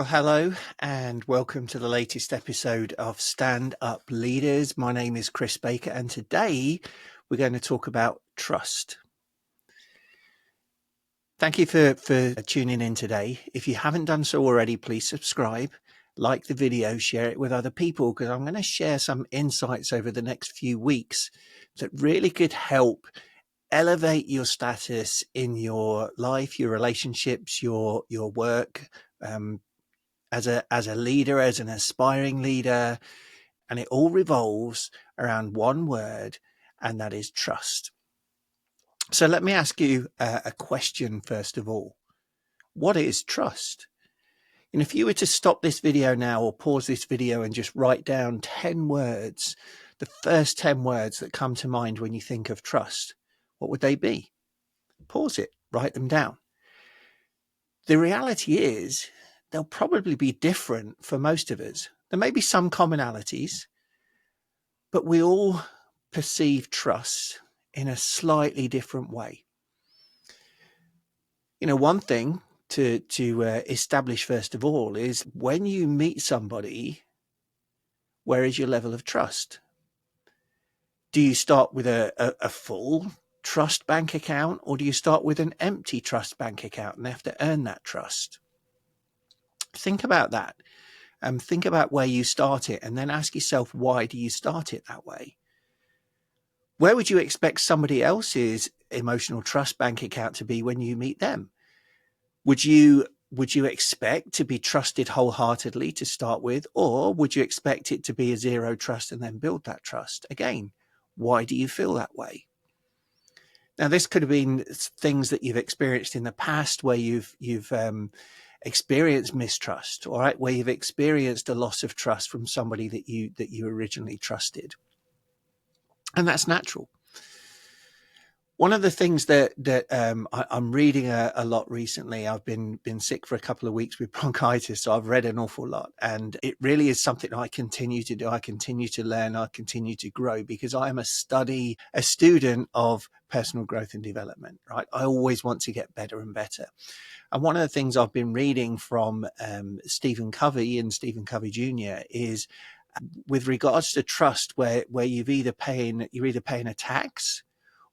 Well, hello and welcome to the latest episode of Stand Up Leaders. My name is Chris Baker, and today we're going to talk about trust. Thank you for tuning in today. If you haven't done so already, please subscribe, like the video, share it with other people, because I'm going to share some insights over the next few weeks that really could help elevate your status in your life, your relationships, your work, as a leader, as an aspiring leader, and it all revolves around one word, and that is trust. So let me ask you a question first of all. What is trust? And if you were to stop this video now or pause this video and just write down 10 words, the first 10 words that come to mind when you think of trust, what would they be? Pause it, write them down. The reality is they'll probably be different for most of us. There may be some commonalities, but we all perceive trust in a slightly different way. One thing to establish first of all is when you meet somebody, where is your level of trust? Do you start with a full trust bank account, or do you start with an empty trust bank account and have to earn that trust? Think about that. Think about where you start it, and then ask yourself, why do you start it that way? Where would you expect somebody else's emotional trust bank account to be when you meet them? Would you expect to be trusted wholeheartedly to start with, or would you expect it to be a zero trust and then build that trust? Again, why do you feel that way? Now, this could have been things that you've experienced in the past where you've experienced mistrust, all right, where you've experienced a loss of trust from somebody that you originally trusted. And that's natural. One of the things that I'm reading a lot recently, I've been sick for a couple of weeks with bronchitis, so I've read an awful lot, and it really is something I continue to do. I continue to learn, I continue to grow, because I am a student of personal growth and development, right? I always want to get better and better. And one of the things I've been reading from Stephen Covey and Stephen Covey Jr. is with regards to trust, where you're either paying a tax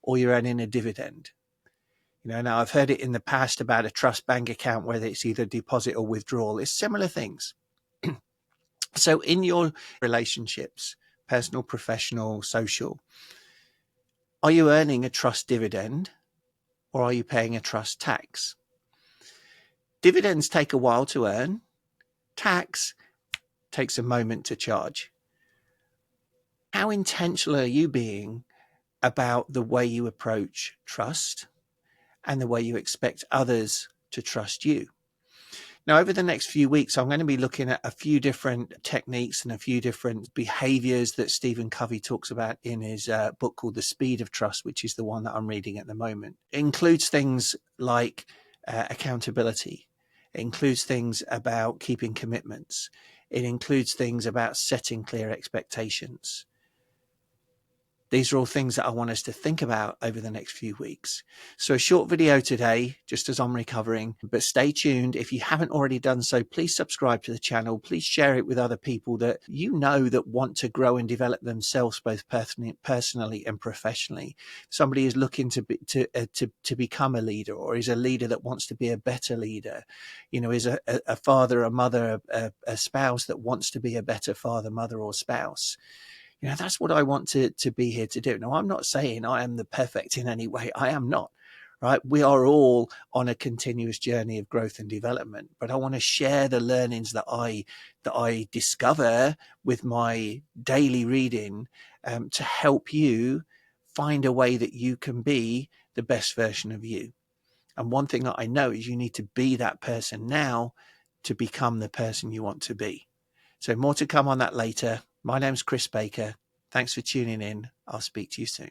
or you're earning a dividend. Now I've heard it in the past about a trust bank account, whether it's either deposit or withdrawal. It's similar things. So in your relationships, personal, professional, social, are you earning a trust dividend, or are you paying a trust tax? Dividends take a while to earn. Tax takes a moment to charge. How intentional are you being about the way you approach trust and the way you expect others to trust you? Now, over the next few weeks, I'm going to be looking at a few different techniques and a few different behaviors that Stephen Covey talks about in his book called The Speed of Trust, which is the one that I'm reading at the moment. It includes things like accountability. It includes things about keeping commitments. It includes things about setting clear expectations. These are all things that I want us to think about over the next few weeks. So a short video today, just as I'm recovering, but stay tuned. If you haven't already done so, please subscribe to the channel. Please share it with other people that you know that want to grow and develop themselves, both personally and professionally. Somebody is looking to become a leader, or is a leader that wants to be a better leader. Is a father, a mother, a spouse that wants to be a better father, mother, or spouse. That's what I want to be here to do. Now, I'm not saying I am the perfect in any way. I am not, right? We are all on a continuous journey of growth and development, but I want to share the learnings that I discover with my daily reading to help you find a way that you can be the best version of you. And one thing that I know is you need to be that person now to become the person you want to be. So more to come on that later. My name's Chris Baker. Thanks for tuning in. I'll speak to you soon.